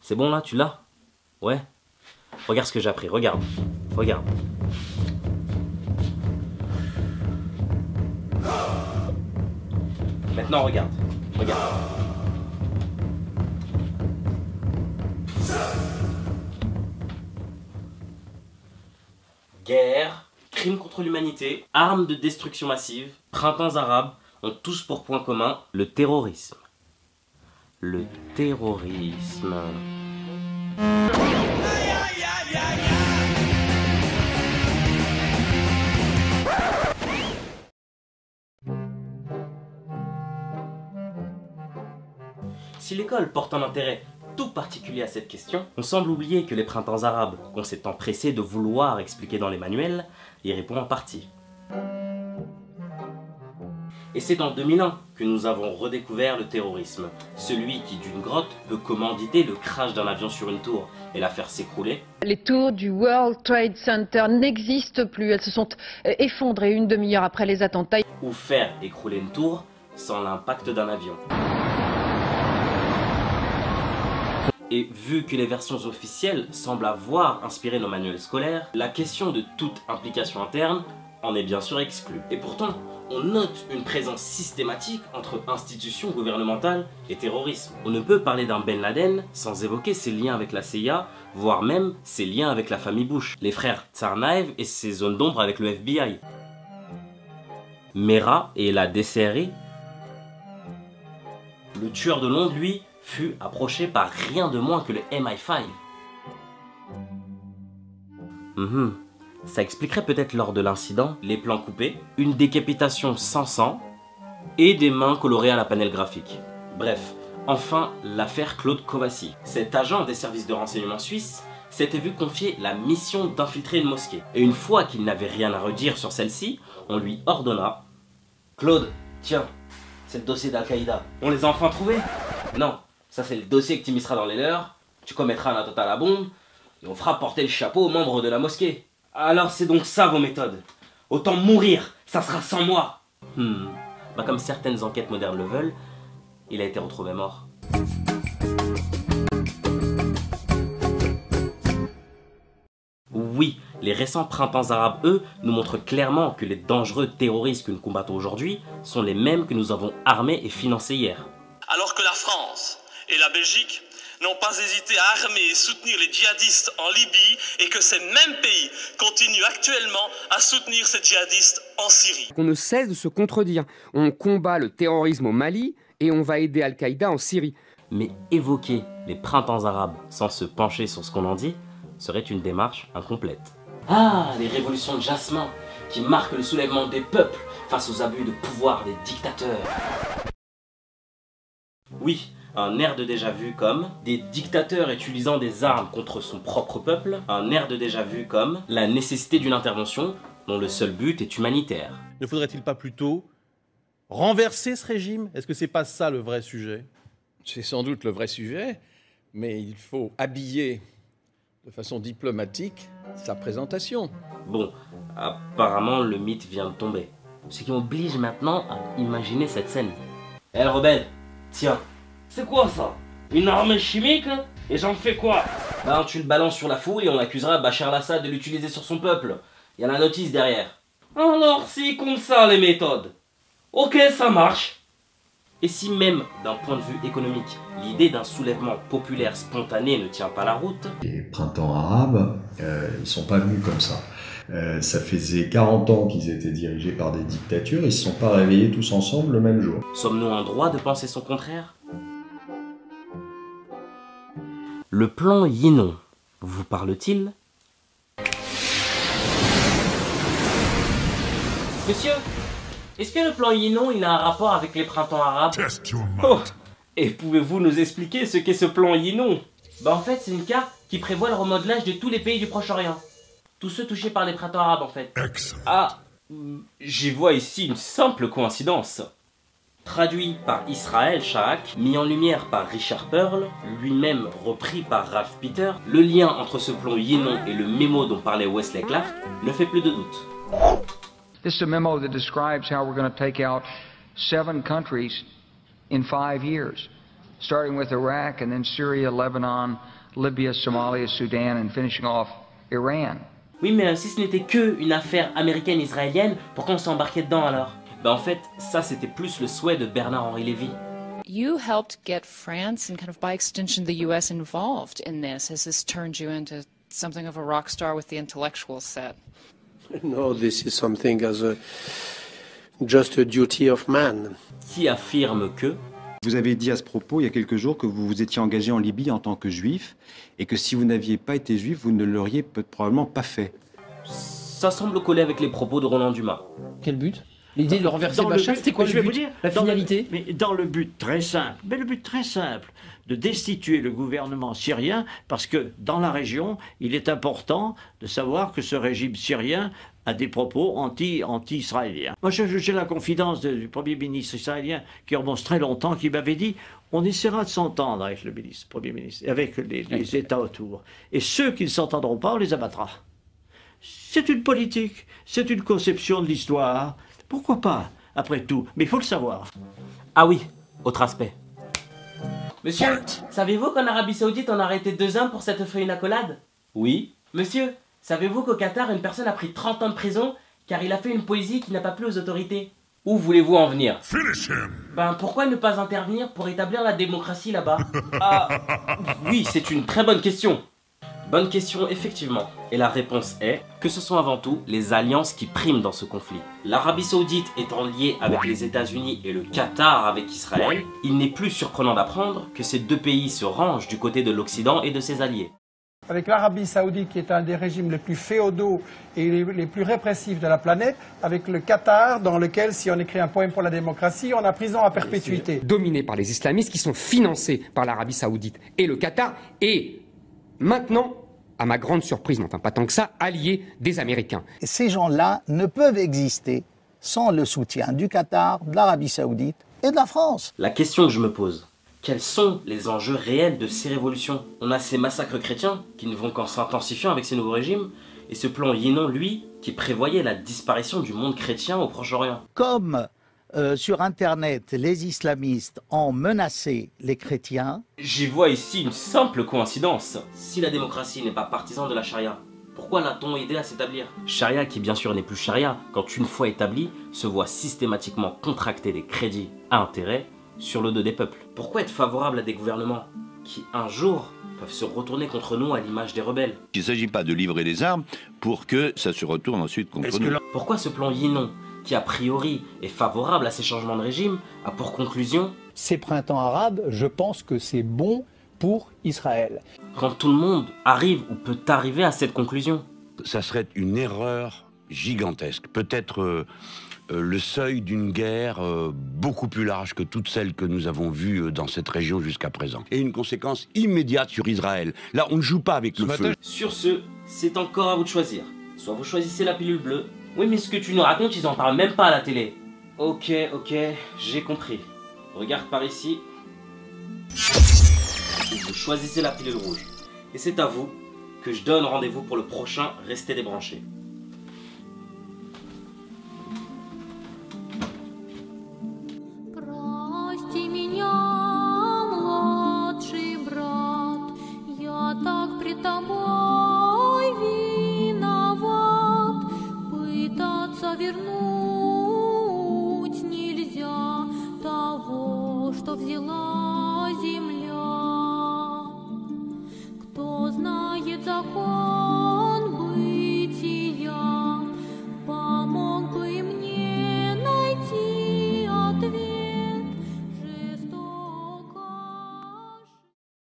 C'est bon là, tu l'as? Ouais. Regarde ce que j'ai appris, regarde. Regarde. Maintenant regarde. Regarde. Guerre, crime contre l'humanité, armes de destruction massive, printemps arabe ont tous pour point commun le terrorisme. Le terrorisme. Si l'école porte un intérêt tout particulier à cette question, on semble oublier que les printemps arabes, qu'on s'est empressé de vouloir expliquer dans les manuels, y répondent en partie. Et c'est en 2001 que nous avons redécouvert le terrorisme. Celui qui, d'une grotte, peut commanditer le crash d'un avion sur une tour et la faire s'écrouler. Les tours du World Trade Center n'existent plus, elles se sont effondrées une demi-heure après les attentats. Ou faire écrouler une tour sans l'impact d'un avion. Et vu que les versions officielles semblent avoir inspiré nos manuels scolaires, la question de toute implication interne en est bien sûr exclue. Et pourtant, on note une présence systématique entre institutions gouvernementales et terrorisme. On ne peut parler d'un Ben Laden sans évoquer ses liens avec la CIA, voire même ses liens avec la famille Bush, les frères Tsarnaev et ses zones d'ombre avec le FBI. Mera et la DCRI. Le tueur de Londres, lui, fut approché par rien de moins que le MI5. Ça expliquerait peut-être lors de l'incident les plans coupés, une décapitation sans sang et des mains colorées à la panel graphique. Bref, enfin l'affaire Claude Kovassi. Cet agent des services de renseignement suisse s'était vu confier la mission d'infiltrer une mosquée. Et une fois qu'il n'avait rien à redire sur celle-ci, on lui ordonna « Claude, tiens, c'est le dossier d'Al-Qaïda. On les a enfin trouvés? Non. Ça c'est le dossier que tu misseras dans les leurs, tu commettras un attentat à la bombe, et on fera porter le chapeau aux membres de la mosquée. Alors c'est donc ça vos méthodes. Autant mourir, ça sera sans moi. Bah comme certaines enquêtes modernes le veulent, il a été retrouvé mort. Oui, les récents printemps arabes, eux, nous montrent clairement que les dangereux terroristes que nous combattons aujourd'hui sont les mêmes que nous avons armés et financés hier. Alors que la France et la Belgique n'ont pas hésité à armer et soutenir les djihadistes en Libye et que ces mêmes pays continuent actuellement à soutenir ces djihadistes en Syrie. On ne cesse de se contredire. On combat le terrorisme au Mali et on va aider Al-Qaïda en Syrie. Mais évoquer les printemps arabes sans se pencher sur ce qu'on en dit serait une démarche incomplète. Ah, les révolutions de Jasmin qui marquent le soulèvement des peuples face aux abus de pouvoir des dictateurs. Oui, un air de déjà-vu comme des dictateurs utilisant des armes contre son propre peuple, un air de déjà-vu comme la nécessité d'une intervention dont le seul but est humanitaire. Ne faudrait-il pas plutôt renverser ce régime? Est-ce que c'est pas ça le vrai sujet? C'est sans doute le vrai sujet, mais il faut habiller de façon diplomatique sa présentation. Bon, apparemment le mythe vient de tomber. Ce qui m'oblige maintenant à imaginer cette scène. Eh le rebelle, tiens, c'est quoi ça? Une arme chimique? Et j'en fais quoi? Ben tu le balances sur la foule et on accusera Bachar al-Assad de l'utiliser sur son peuple. Il y a la notice derrière. Alors c'est comme ça les méthodes. Ok, ça marche. Et si même, d'un point de vue économique, l'idée d'un soulèvement populaire spontané ne tient pas la route... Les printemps arabes, ils sont pas venus comme ça. Ça faisait 40 ans qu'ils étaient dirigés par des dictatures, ils se sont pas réveillés tous ensemble le même jour. Sommes-nous en droit de penser son contraire? Le plan Yinon vous parle-t-il? Monsieur, est-ce que le plan Yinon il a un rapport avec les printemps arabes? Oh, et pouvez-vous nous expliquer ce qu'est ce plan Yinon? Bah en fait c'est une carte qui prévoit le remodelage de tous les pays du Proche-Orient. Tous ceux touchés par les printemps arabes en fait. Ah, j'y vois ici une simple coïncidence. Traduit par Israël Shahak, mis en lumière par Richard Pearl, lui-même repris par Ralph Peter, le lien entre ce plan Yinon et le mémo dont parlait Wesley Clark ne fait plus de doute. This is a memo that describes how we're going to take out 7 countries in 5 years. starting with Iraq and then Syria, Lebanon, Libya, Somalia, Sudan, and finishing off Iran. Oui, mais si ce n'était que une affaire américaine-israélienne, pourquoi on s'est embarqué dedans alors? Bah en fait, ça c'était plus le souhait de Bernard-Henri Lévy. You helped get France and kind of by extension the US involved in this. Has this turned you into something of a rock star with the intellectual set? No, this is something as just a duty of man. Qui affirme que... Vous avez dit à ce propos, il y a quelques jours, que vous vous étiez engagé en Libye en tant que juif, et que si vous n'aviez pas été juif, vous ne l'auriez probablement pas fait. Ça semble coller avec les propos de Roland Dumas. Quel but? L'idée de renverser Bachar, c'était quoi le but? Je vais vous dire, la finalité? Mais dans le but très simple, de destituer le gouvernement syrien, parce que dans la région, il est important de savoir que ce régime syrien a des propos anti-israéliens. Moi, j'ai la confidence du Premier ministre israélien qui remonte très longtemps, qui m'avait dit on essaiera de s'entendre avec le Premier ministre, avec les États autour. Et ceux qui ne s'entendront pas, on les abattra. C'est une politique, c'est une conception de l'histoire. Pourquoi pas, après tout? Mais il faut le savoir. Ah oui, autre aspect. Monsieur, savez-vous qu'en Arabie Saoudite, on a arrêté 2 hommes pour cette feuille accolade? Oui. Monsieur, savez-vous qu'au Qatar, une personne a pris 30 ans de prison car il a fait une poésie qui n'a pas plu aux autorités? Où voulez-vous en venir? Ben, pourquoi ne pas intervenir pour établir la démocratie là-bas? Ah, oui, c'est une très bonne question. Bonne question, effectivement. Et la réponse est que ce sont avant tout les alliances qui priment dans ce conflit. L'Arabie Saoudite étant liée avec les États-Unis et le Qatar avec Israël, il n'est plus surprenant d'apprendre que ces deux pays se rangent du côté de l'Occident et de ses alliés. Avec l'Arabie Saoudite qui est un des régimes les plus féodaux et les plus répressifs de la planète, avec le Qatar dans lequel, si on écrit un poème pour la démocratie, on a prison à perpétuité. Dominé par les islamistes qui sont financés par l'Arabie Saoudite et le Qatar, et maintenant, à ma grande surprise, mais enfin pas tant que ça, alliés des Américains. Et ces gens-là ne peuvent exister sans le soutien du Qatar, de l'Arabie Saoudite et de la France. La question que je me pose, quels sont les enjeux réels de ces révolutions? On a ces massacres chrétiens qui ne vont qu'en s'intensifiant avec ces nouveaux régimes, et ce plan Yinon, lui, qui prévoyait la disparition du monde chrétien au Proche-Orient. Comme sur Internet, les islamistes ont menacé les chrétiens. J'y vois ici une simple coïncidence. Si la démocratie n'est pas partisan de la charia, pourquoi l'a-t-on aidé à s'établir? Charia qui bien sûr n'est plus charia, quand une fois établie, se voit systématiquement contracter des crédits à intérêt sur le dos des peuples. Pourquoi être favorable à des gouvernements qui, un jour, peuvent se retourner contre nous à l'image des rebelles? Il ne s'agit pas de livrer des armes pour que ça se retourne ensuite contre nous. Pourquoi ce plan Yinon, qui a priori est favorable à ces changements de régime, a pour conclusion... Ces printemps arabes, je pense que c'est bon pour Israël. Quand tout le monde arrive ou peut arriver à cette conclusion? Ça serait une erreur gigantesque. Peut-être le seuil d'une guerre beaucoup plus large que toutes celles que nous avons vues dans cette région jusqu'à présent. Et une conséquence immédiate sur Israël. Là, on ne joue pas avec le feu. Sur ce, c'est encore à vous de choisir. Soit vous choisissez la pilule bleue. Oui, mais ce que tu nous racontes, ils en parlent même pas à la télé. Ok, j'ai compris. Regarde par ici. Vous choisissez la pilule rouge. Et c'est à vous que je donne rendez-vous pour le prochain Restez débranchés. Вернуть нельзя того, что взяла земля. Кто знает закон?